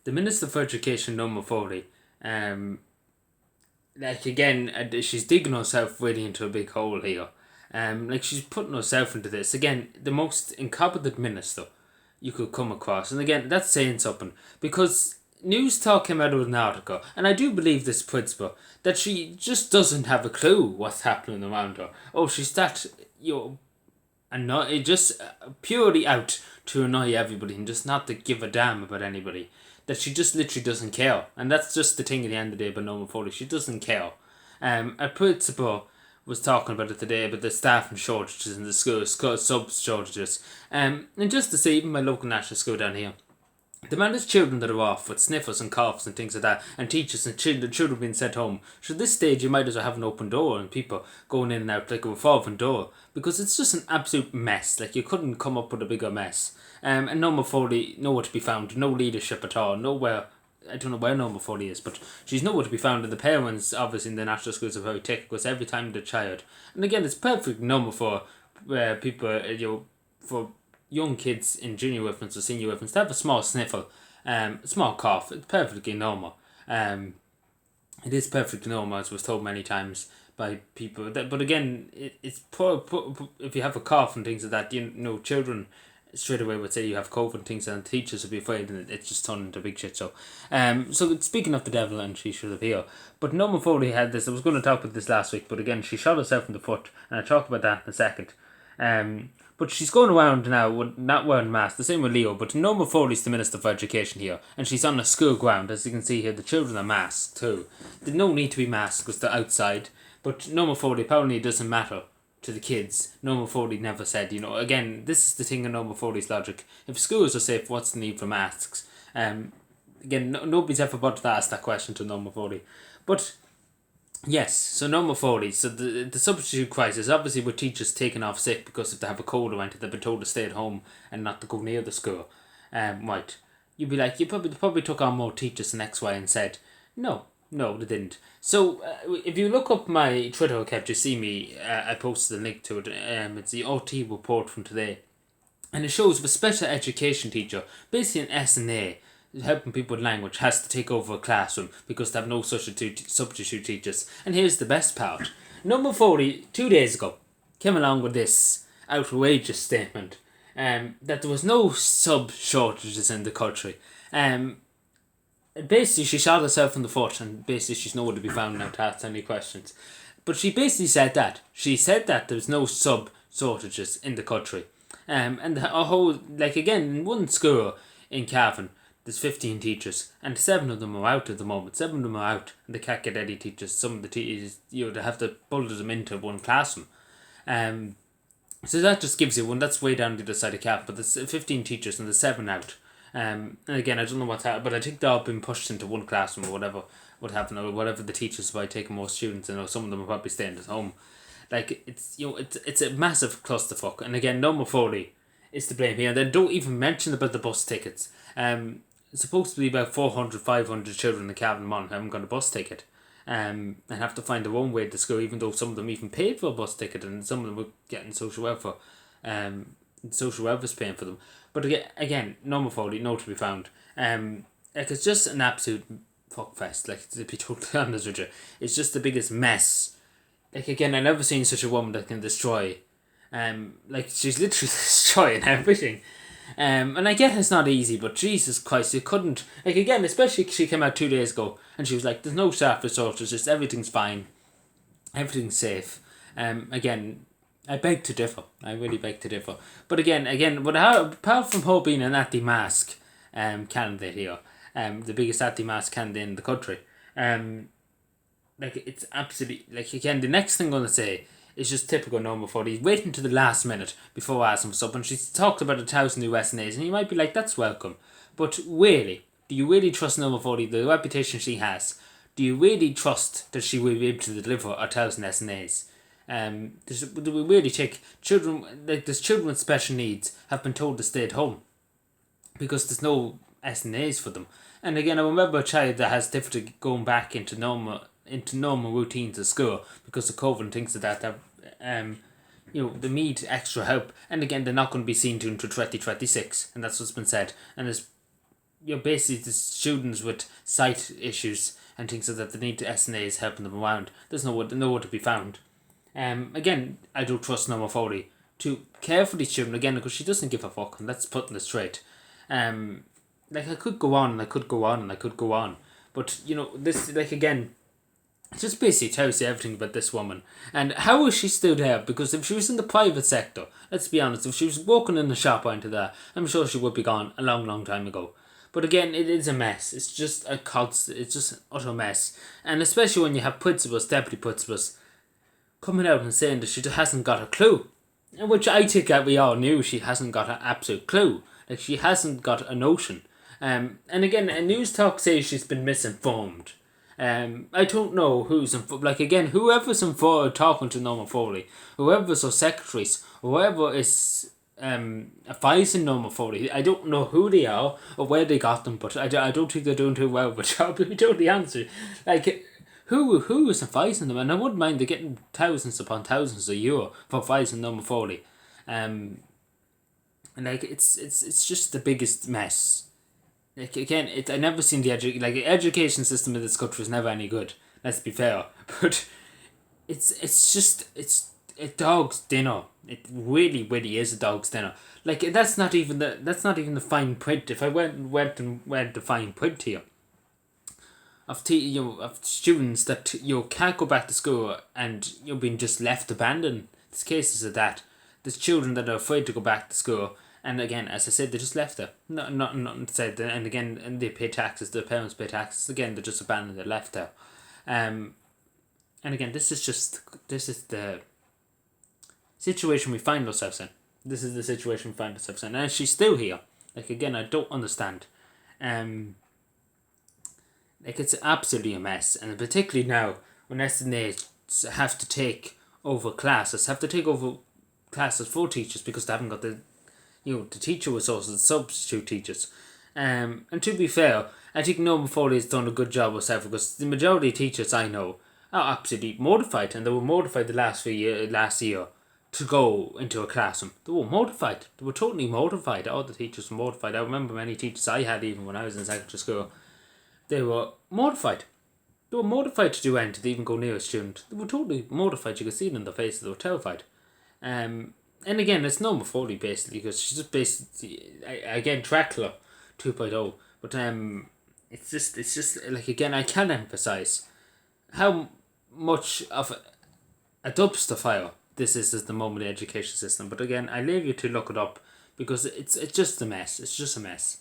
the Minister for Education, Norma Foley, again, she's digging herself really into a big hole here. She's putting herself into this. Again, the most incompetent minister you could come across. And again, that's saying something. Because News Talk came out with an article, and I do believe this principle, that she just doesn't have a clue what's happening around her. Oh, she's that, and not it just purely out to annoy everybody and just not to give a damn about anybody. That she just literally doesn't care, and that's just the thing at the end of the day about Norma Foley. She doesn't care. A principal was talking about it today about the staffing shortages in the schools, sub shortages. And just to say, even my local national school down here, the amount of children that are off with sniffles and coughs and things like that, and teachers and children being sent home. So at this stage, you might as well have an open door and people going in and out like a revolving door, because it's just an absolute mess. Like, you couldn't come up with a bigger mess. And Norma Foley nowhere to be found, no leadership at all, nowhere. I don't know where Norma Foley is, but she's nowhere to be found. And the parents, obviously, in the national schools are very ticked because every time the child, and again, it's perfect normal for people, for young kids in junior infants or senior infants to have a small sniffle, a small cough. It's perfectly normal. It is perfectly normal, as was told many times by people. But again, it's poor, if you have a cough and things like that, children straight away would say you have COVID and things, and teachers would be afraid, and it's just turned into big shit. So speaking of the devil, and she should appear. But Norma Foley had this. I was going to talk about this last week, but again, she shot herself in the foot, and I'll talk about that in a second. But she's going around now with not wearing masks, the same with Leo, but Norma Foley's the Minister for Education here, and she's on a school ground. As you can see here, the children are masked too. There's no need to be masked because they're outside, but Norma Foley, apparently it doesn't matter to the kids. Norma Foley never said, again, this is the thing in Norma Foley's logic. If schools are safe, what's the need for masks? Again, nobody's ever bothered to ask that question to Norma Foley. But yes, so Norma Foley, so the substitute crisis, obviously with teachers taking off sick because if they have a cold or anything, they've been told to stay at home and not to go near the school. Right. You'd be like, you probably took on more teachers than X, Y, and Z. No, they didn't. So if you look up my Twitter account, you see me, I posted a link to it. It's the OT report from today. And it shows if a special education teacher, basically an S&A, helping people with language, has to take over a classroom because they have no substitute teachers. And here's the best part. Norma Foley, 2 days ago, came along with this outrageous statement that there was no sub shortages in the country. Basically, she shot herself in the foot, and basically she's nowhere to be found now to ask any questions. But she basically said that. She said that there's no sub shortages in the country. And a whole, again, in one school in Cavan, there's 15 teachers, and 7 of them are out at the moment. 7 of them are out, and they can't get any teachers. Some of the teachers, they have to bullet them into one classroom. So that just gives you one. That's way down the other side of Cavan, but there's 15 teachers, and there's 7 out. And again, I don't know what's happening, but I think they're all been pushed into one classroom or whatever would happen, or whatever the teachers by taking more students, and some of them are probably staying at home. It's a massive clusterfuck. And again, Norma Foley is to blame here. And then don't even mention about the bus tickets. It's supposed to be about 400, 500 children in Cavan Mon haven't got a bus ticket. And have to find their own way to school, even though some of them even paid for a bus ticket, and some of them were getting social welfare. Social welfare's paying for them. But again, Norma Foley, no to be found. It's just an absolute fuckfest. To be totally honest with you, it's just the biggest mess. Again, I've never seen such a woman that can destroy. She's literally destroying everything. And I get it's not easy, but Jesus Christ, you couldn't. Again, especially she came out 2 days ago and she was like, "There's no staff resources, just everything's fine, everything's safe." Again, I beg to differ. I really beg to differ. But again, apart from her being an anti-mask candidate here, the biggest anti-mask candidate in the country, it's absolutely, again, the next thing I'm going to say is just typical Norma Foley. He's waiting to the last minute before asking for something. She's talked about 1,000 new SNAs, and you might be like, that's welcome. But really, do you really trust Norma Foley, the reputation she has? Do you really trust that she will be able to deliver 1,000 SNAs? Do we really take children, there's children with special needs have been told to stay at home because there's no SNAs for them. And again, I remember a child that has difficulty going back into normal routines at school because of COVID and things like that. They need extra help. And again, they're not going to be seen to until 2026, and that's what's been said. And there's basically the students with sight issues and things like that, they need SNAs helping them around. There's nowhere to be found. Again, I do trust Norma Foley to care for these children again, because she doesn't give a fuck, and that's putting it straight. Like, I could go on and I could go on and I could go on, but this, like, again, it just basically tells you everything about this woman. And how is she still there? Because if she was in the private sector, let's be honest, if she was working in the shop or into that, I'm sure she would be gone a long, long time ago. But again, it is a mess. It's just it's just an utter mess. And especially when you have principals, deputy principals, coming out and saying that she just hasn't got a clue. Which I think that we all knew she hasn't got an absolute clue. Like, she hasn't got a notion. And again, a news talk says she's been misinformed. I don't know like, again, whoever's talking to Norma Foley, whoever's her secretaries, whoever is advising Norma Foley, I don't know who they are or where they got them, but I don't think they're doing too well. But I'll be totally honest. Like, who is advising them? And I wouldn't mind they're getting thousands upon thousands of euro for advising Norma Foley. And like, it's just the biggest mess. Like, again, I never seen the education system in this country is never any good. Let's be fair, but it's a dog's dinner. It really, really is a dog's dinner. Like, that's not even the fine print. If I went the fine print here of students that can't go back to school and you're being just left abandoned. There's cases of that. There's children that are afraid to go back to school. And again, as I said, they just left there. Nothing said. And again, and they pay taxes. Their parents pay taxes. Again, they're just abandoned. They're left there. And again, this is the situation we find ourselves in. This is the situation we find ourselves in. And she's still here. Like, again, I don't understand. Like, it's absolutely a mess. And particularly now, when SNAs have to take over classes for teachers because they haven't got the teacher resources, the substitute teachers. And to be fair, I think Norma Foley has done a good job herself, because the majority of teachers I know are absolutely mortified, and they were mortified the last year to go into a classroom. They were mortified. They were totally mortified. All the teachers were mortified. I remember many teachers I had, even when I was in secondary school, they were mortified. They were mortified to do anything, to even go near a student. They were totally mortified. You could see it in their faces. They were terrified. And again, it's Norma Foley, basically, because she's just basically, again, Dracula 2.0. But it's just like, again, I can emphasize how much of a dumpster fire this is the moment, the education system. But again, I leave you to look it up, because it's just a mess. It's just a mess.